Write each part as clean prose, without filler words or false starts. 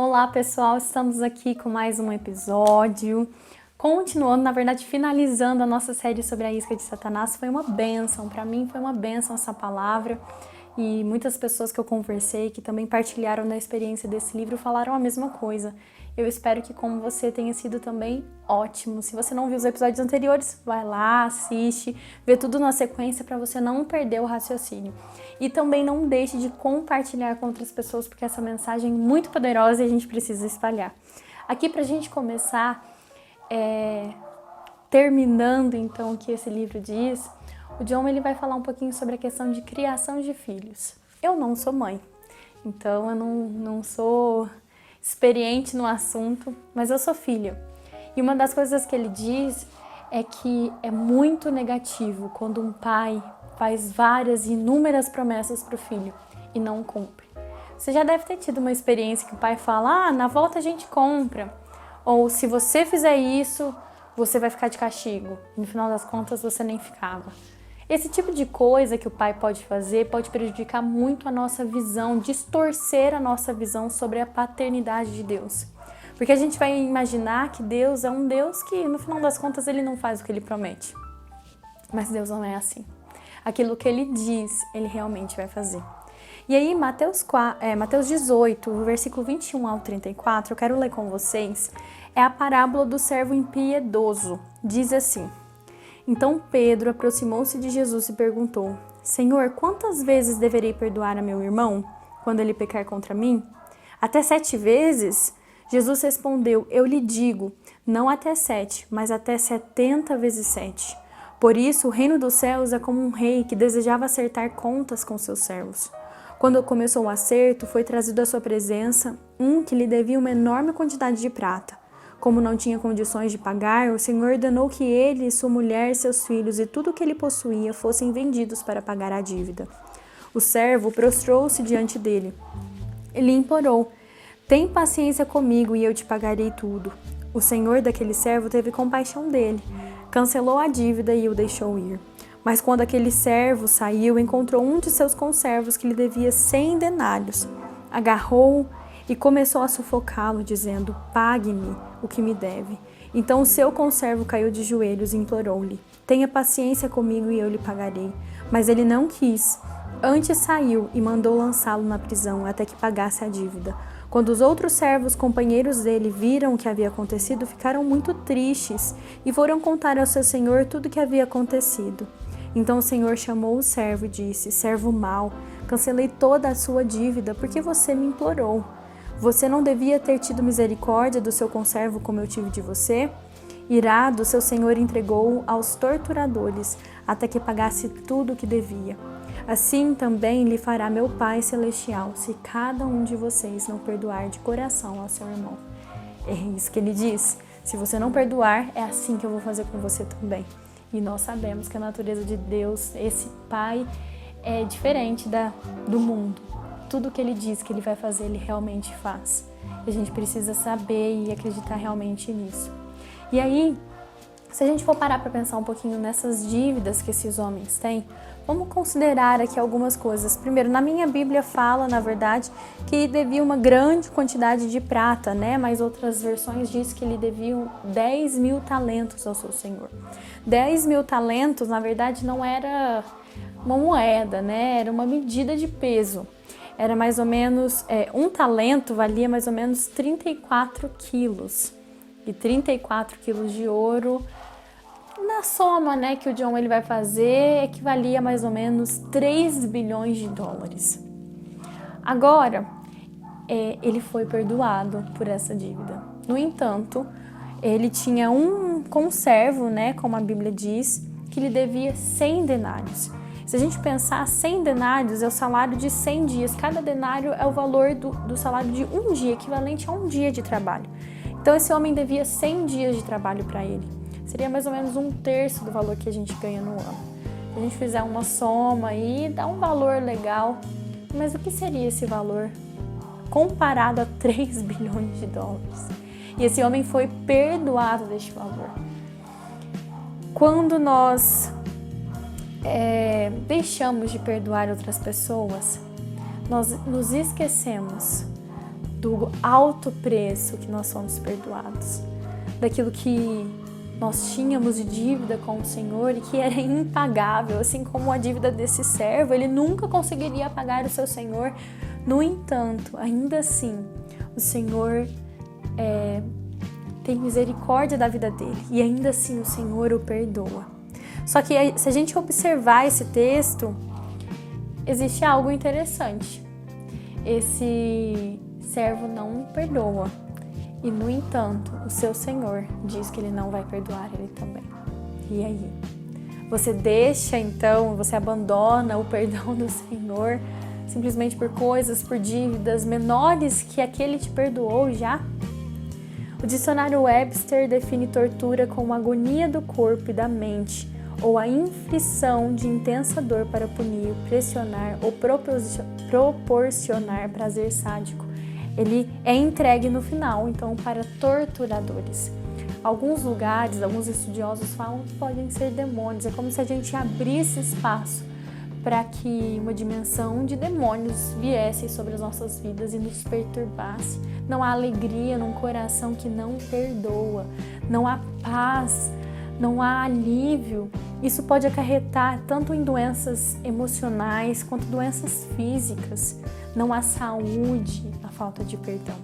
Olá pessoal, estamos aqui com mais um episódio, continuando, na verdade finalizando a nossa série sobre a isca de Satanás. Foi uma bênção, para mim foi uma bênção essa palavra e muitas pessoas que eu conversei que também partilharam da experiência desse livro falaram a mesma coisa. Eu espero que como você tenha sido também ótimo. Se você não viu os episódios anteriores, vai lá, assiste, vê tudo na sequência para você não perder o raciocínio. E também não deixe de compartilhar com outras pessoas, porque essa mensagem é muito poderosa e a gente precisa espalhar. Aqui pra gente começar, terminando então o que esse livro diz, o John ele vai falar um pouquinho sobre a questão de criação de filhos. Eu não sou mãe, então eu não sou experiente no assunto, mas eu sou filha. E uma das coisas que ele diz é que é muito negativo quando um pai faz várias e inúmeras promessas para o filho e não cumpre. Você já deve ter tido uma experiência que o pai fala, na volta a gente compra, ou se você fizer isso, você vai ficar de castigo. E no final das contas você nem ficava. Esse tipo de coisa que o pai pode fazer pode prejudicar muito a nossa visão, distorcer a nossa visão sobre a paternidade de Deus. Porque a gente vai imaginar que Deus é um Deus que, no final das contas, ele não faz o que ele promete. Mas Deus não é assim. Aquilo que ele diz, ele realmente vai fazer. E aí, Mateus 18, versículo 21 ao 34, eu quero ler com vocês, é a parábola do servo impiedoso. Diz assim: Então Pedro aproximou-se de Jesus e perguntou: Senhor, quantas vezes deverei perdoar a meu irmão quando ele pecar contra mim? Até 7 vezes? Jesus respondeu: Eu lhe digo, não até 7, mas até 70 vezes 7. Por isso, o reino dos céus é como um rei que desejava acertar contas com seus servos. Quando começou o acerto, foi trazido à sua presença um que lhe devia uma enorme quantidade de prata. Como não tinha condições de pagar, o Senhor ordenou que ele, sua mulher, seus filhos e tudo o que ele possuía fossem vendidos para pagar a dívida. O servo prostrou-se diante dele. Ele implorou: Tem paciência comigo e eu te pagarei tudo. O senhor daquele servo teve compaixão dele, cancelou a dívida e o deixou ir. Mas quando aquele servo saiu, encontrou um de seus conservos que lhe devia 100 denários. Agarrou-o e começou a sufocá-lo, dizendo: Pague-me o que me deve. Então o seu conservo caiu de joelhos e implorou-lhe: Tenha paciência comigo e eu lhe pagarei. Mas ele não quis. Antes saiu e mandou lançá-lo na prisão até que pagasse a dívida. Quando os outros servos, companheiros dele, viram o que havia acontecido, ficaram muito tristes e foram contar ao seu senhor tudo o que havia acontecido. Então o senhor chamou o servo e disse: Servo mau, cancelei toda a sua dívida porque você me implorou. Você não devia ter tido misericórdia do seu conservo como eu tive de você? Irado, seu senhor entregou-o aos torturadores até que pagasse tudo o que devia. Assim também lhe fará meu Pai Celestial, se cada um de vocês não perdoar de coração ao seu irmão. É isso que ele diz. Se você não perdoar, é assim que eu vou fazer com você também. E nós sabemos que a natureza de Deus, esse Pai, é diferente do mundo. Tudo que ele diz que ele vai fazer, ele realmente faz. E a gente precisa saber e acreditar realmente nisso. E aí, se a gente for parar para pensar um pouquinho nessas dívidas que esses homens têm, vamos considerar aqui algumas coisas. Primeiro, na minha Bíblia fala, na verdade, que devia uma grande quantidade de prata, né? Mas outras versões diz que ele devia 10 mil talentos ao seu senhor. 10 mil talentos, na verdade, não era uma moeda, né? Era uma medida de peso. Era mais ou menos, um talento valia mais ou menos 34 quilos. E 34 quilos de ouro, na soma, né, que o John ele vai fazer, equivalia a mais ou menos 3 bilhões de dólares. Agora, ele foi perdoado por essa dívida. No entanto, ele tinha um conservo, né, como a Bíblia diz, que lhe devia 100 denários. Se a gente pensar, 100 denários é o salário de 100 dias. Cada denário é o valor do salário de um dia, equivalente a um dia de trabalho. Então esse homem devia 100 dias de trabalho para ele. Seria mais ou menos 1/3 do valor que a gente ganha no ano. Se a gente fizer uma soma aí, dá um valor legal. Mas o que seria esse valor comparado a 3 bilhões de dólares? E esse homem foi perdoado deste valor. Quando nós deixamos de perdoar outras pessoas, nós nos esquecemos do alto preço que nós somos perdoados, daquilo que nós tínhamos de dívida com o Senhor e que era impagável, assim como a dívida desse servo, ele nunca conseguiria pagar o seu Senhor. No entanto, ainda assim, o Senhor tem misericórdia da vida dele e ainda assim o Senhor o perdoa. Só que se a gente observar esse texto, existe algo interessante. Esse servo não perdoa e, no entanto, o seu Senhor diz que ele não vai perdoar ele também. E aí? Você deixa, então, você abandona o perdão do Senhor simplesmente por coisas, por dívidas menores que aquele te perdoou já? O dicionário Webster define tortura como agonia do corpo e da mente, ou a inflição de intensa dor para punir, pressionar ou proporcionar prazer sádico. Ele é entregue no final, então, para torturadores. Alguns lugares, alguns estudiosos falam que podem ser demônios. É como se a gente abrisse espaço para que uma dimensão de demônios viesse sobre as nossas vidas e nos perturbasse. Não há alegria num coração que não perdoa, não há paz, não há alívio. Isso pode acarretar tanto em doenças emocionais quanto doenças físicas. Não há saúde, a falta de perdão.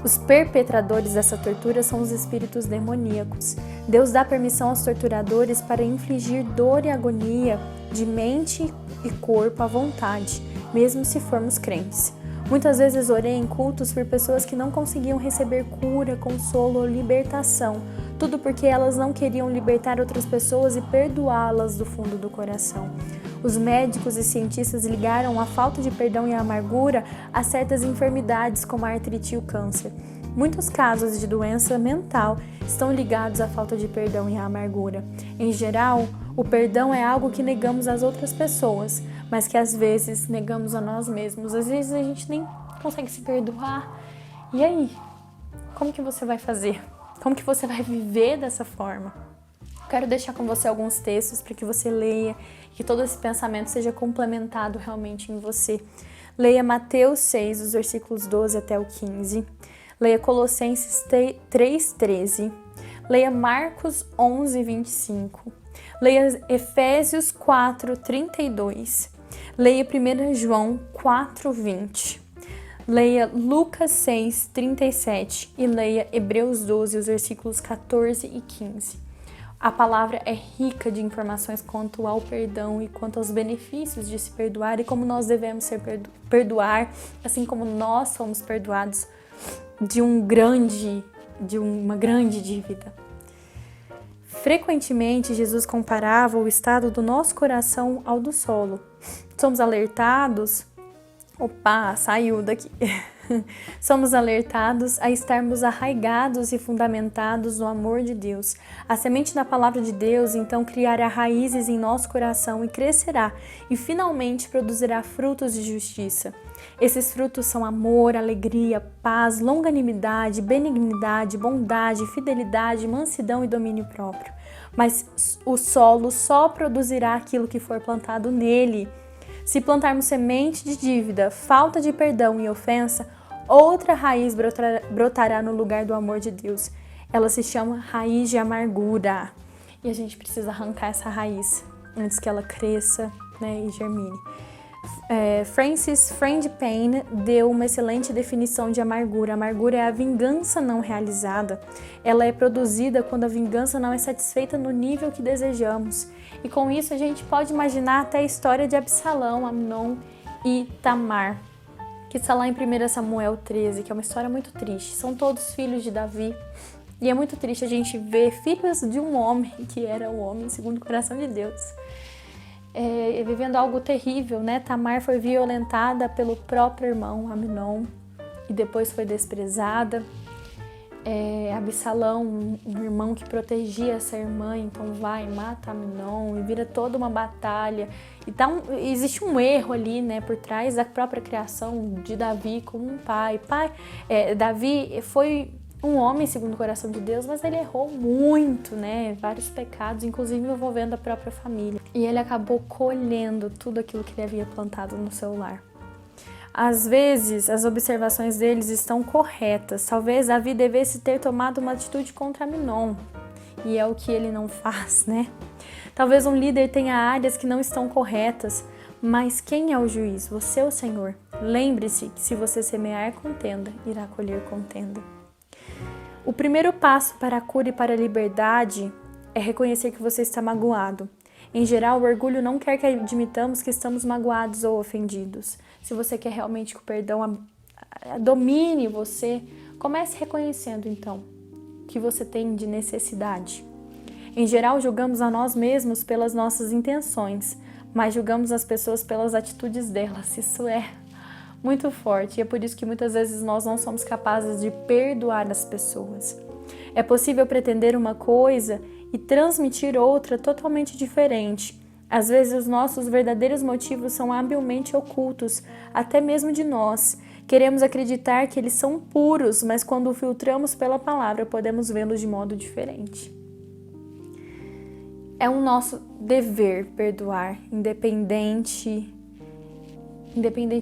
Os perpetradores dessa tortura são os espíritos demoníacos. Deus dá permissão aos torturadores para infligir dor e agonia de mente e corpo à vontade, mesmo se formos crentes. Muitas vezes orei em cultos por pessoas que não conseguiam receber cura, consolo ou libertação, tudo porque elas não queriam libertar outras pessoas e perdoá-las do fundo do coração. Os médicos e cientistas ligaram a falta de perdão e a amargura a certas enfermidades como a artrite e o câncer. Muitos casos de doença mental estão ligados à falta de perdão e à amargura. Em geral, o perdão é algo que negamos às outras pessoas, mas que às vezes negamos a nós mesmos. Às vezes a gente nem consegue se perdoar. E aí? Como que você vai fazer? Como que você vai viver dessa forma? Quero deixar com você alguns textos para que você leia, que todo esse pensamento seja complementado realmente em você. Leia Mateus 6, os versículos 12 até o 15. Leia Colossenses 3:13. Leia Marcos 11, 25. Leia Efésios 4:32. Leia 1 João 4:20. Leia Lucas 6:37 e leia Hebreus 12, os versículos 14 e 15. A palavra é rica de informações quanto ao perdão e quanto aos benefícios de se perdoar e como nós devemos perdoar, assim como nós somos perdoados de uma grande dívida. Frequentemente, Jesus comparava o estado do nosso coração ao do solo. Somos alertados... Opa, saiu daqui. Somos alertados a estarmos arraigados e fundamentados no amor de Deus. A semente da palavra de Deus, então, criará raízes em nosso coração e crescerá, e finalmente produzirá frutos de justiça. Esses frutos são amor, alegria, paz, longanimidade, benignidade, bondade, fidelidade, mansidão e domínio próprio. Mas o solo só produzirá aquilo que for plantado nele. Se plantarmos semente de dívida, falta de perdão e ofensa, outra raiz brotará no lugar do amor de Deus. Ela se chama raiz de amargura. E a gente precisa arrancar essa raiz antes que ela cresça, né, e germine. Francis Frangipane deu uma excelente definição de amargura. A amargura é a vingança não realizada. Ela é produzida quando a vingança não é satisfeita no nível que desejamos. E com isso a gente pode imaginar até a história de Absalão, Amnon e Tamar, que está lá em 1 Samuel 13, que é uma história muito triste. São todos filhos de Davi. E é muito triste a gente ver filhos de um homem que era o homem segundo o coração de Deus. Vivendo algo terrível, né? Tamar foi violentada pelo próprio irmão Amnon e depois foi desprezada. Absalão, um irmão que protegia essa irmã, então vai, mata Amnon e vira toda uma batalha. Então existe um erro ali, né, por trás da própria criação de Davi como um pai. Davi foi um homem segundo o coração de Deus, mas ele errou muito, né? Vários pecados, inclusive envolvendo a própria família. E ele acabou colhendo tudo aquilo que ele havia plantado no seu lar. Às vezes, as observações deles estão corretas. Talvez Davi devesse ter tomado uma atitude contra Amnon. E é o que ele não faz, né? Talvez um líder tenha áreas que não estão corretas. Mas quem é o juiz? Você ou o Senhor? Lembre-se que se você semear contenda, irá colher contenda. O primeiro passo para a cura e para a liberdade é reconhecer que você está magoado. Em geral, o orgulho não quer que admitamos que estamos magoados ou ofendidos. Se você quer realmente que o perdão domine você, comece reconhecendo então o que você tem de necessidade. Em geral, julgamos a nós mesmos pelas nossas intenções, mas julgamos as pessoas pelas atitudes delas. Isso é muito forte e é por isso que muitas vezes nós não somos capazes de perdoar as pessoas. É possível pretender uma coisa e transmitir outra totalmente diferente. Às vezes os nossos verdadeiros motivos são habilmente ocultos, até mesmo de nós. Queremos acreditar que eles são puros, mas quando o filtramos pela palavra, podemos vê-los de modo diferente. É um nosso dever perdoar, independente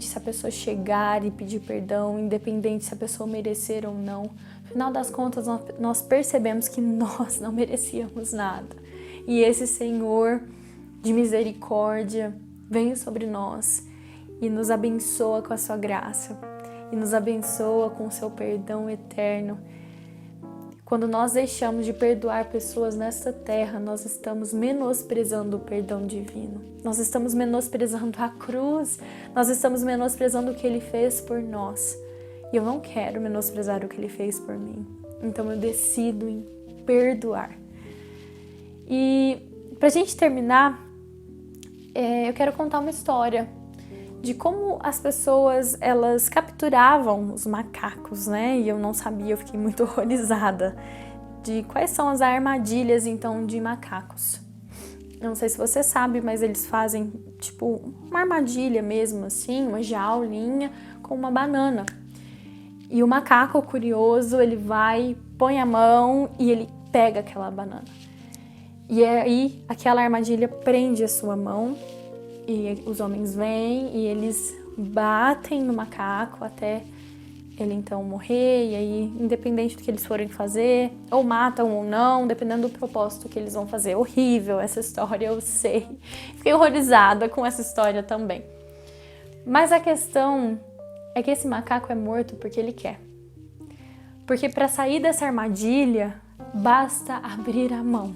se a pessoa chegar e pedir perdão, independente se a pessoa merecer ou não. No final das contas, nós percebemos que nós não merecíamos nada. E esse Senhor de misericórdia vem sobre nós e nos abençoa com a sua graça e nos abençoa com o seu perdão eterno. Quando nós deixamos de perdoar pessoas nesta terra, nós estamos menosprezando o perdão divino. Nós estamos menosprezando a cruz. Nós estamos menosprezando o que Ele fez por nós. E eu não quero menosprezar o que Ele fez por mim. Então eu decido em perdoar. E pra gente terminar, eu quero contar uma história de como as pessoas, elas capturavam os macacos, né? E eu não sabia, eu fiquei muito horrorizada de quais são as armadilhas, então, de macacos. Eu não sei se você sabe, mas eles fazem, tipo, uma armadilha mesmo, assim, uma jaulinha com uma banana. E o macaco curioso, ele vai, põe a mão e ele pega aquela banana. E aí, aquela armadilha prende a sua mão. E os homens vêm e eles batem no macaco até ele então morrer. E aí, independente do que eles forem fazer, ou matam ou não, dependendo do propósito que eles vão fazer. Horrível essa história, eu sei. Fiquei horrorizada com essa história também. Mas a questão é que esse macaco é morto porque ele quer. Porque para sair dessa armadilha, basta abrir a mão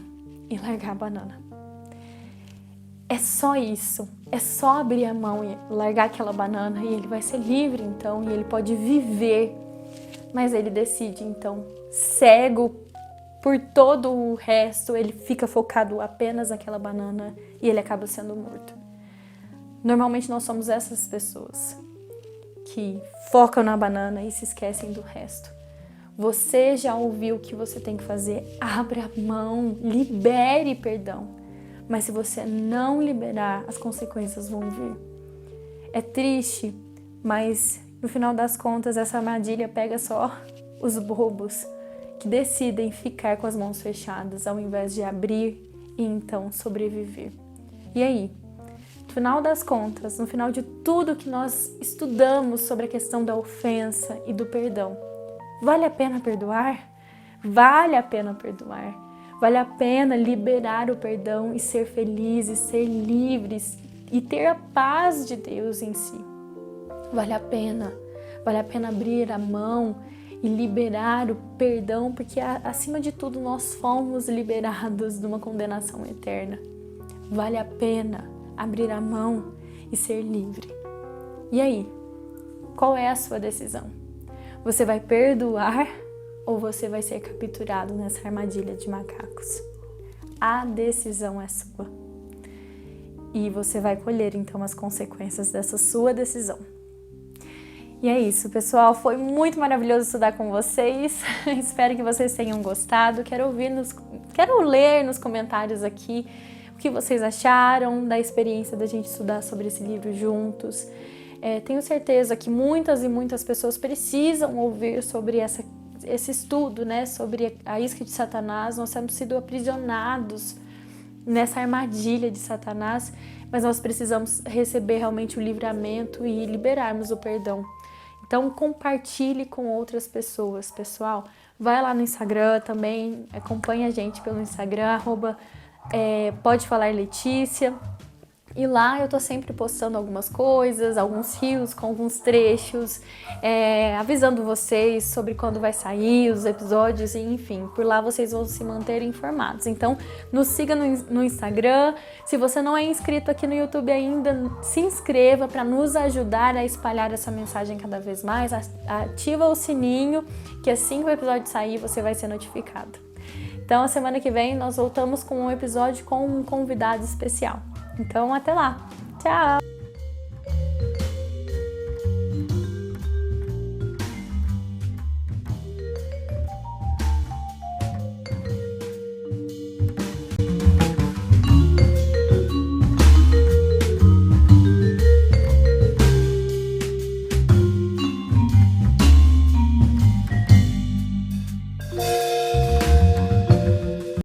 e largar a banana. É só isso, é só abrir a mão e largar aquela banana e ele vai ser livre então, e ele pode viver, mas ele decide então, cego por todo o resto, ele fica focado apenas naquela banana e ele acaba sendo morto. Normalmente nós somos essas pessoas que focam na banana e se esquecem do resto. Você já ouviu o que você tem que fazer? Abra a mão, libere perdão. Mas se você não liberar, as consequências vão vir. É triste, mas no final das contas essa armadilha pega só os bobos que decidem ficar com as mãos fechadas ao invés de abrir e então sobreviver. E aí? No final das contas, no final de tudo que nós estudamos sobre a questão da ofensa e do perdão, vale a pena perdoar? Vale a pena perdoar. Vale a pena liberar o perdão e ser felizes, ser livres e ter a paz de Deus em si. Vale a pena abrir a mão e liberar o perdão, porque acima de tudo nós fomos liberados de uma condenação eterna. Vale a pena abrir a mão e ser livre. E aí, qual é a sua decisão? Você vai perdoar ou você vai ser capturado nessa armadilha de macacos? A decisão é sua. E você vai colher, então, as consequências dessa sua decisão. E é isso, pessoal. Foi muito maravilhoso estudar com vocês. Espero que vocês tenham gostado. Quero ler nos comentários aqui o que vocês acharam da experiência da gente estudar sobre esse livro juntos. Tenho certeza que muitas e muitas pessoas precisam ouvir sobre esse estudo, né, sobre a isca de Satanás. Nós temos sido aprisionados nessa armadilha de Satanás, mas nós precisamos receber realmente o livramento e liberarmos o perdão. Então compartilhe com outras pessoas, pessoal. Vai lá no Instagram também, acompanha a gente pelo Instagram, Pode Falar Letícia. E lá eu tô sempre postando algumas coisas, alguns reels com alguns trechos, avisando vocês sobre quando vai sair os episódios, e enfim, por lá vocês vão se manter informados. Então, nos siga no Instagram. Se você não é inscrito aqui no YouTube ainda, se inscreva para nos ajudar a espalhar essa mensagem cada vez mais. Ativa o sininho, que assim que o episódio sair, você vai ser notificado. Então, a semana que vem nós voltamos com um episódio com um convidado especial. Então, até lá. Tchau!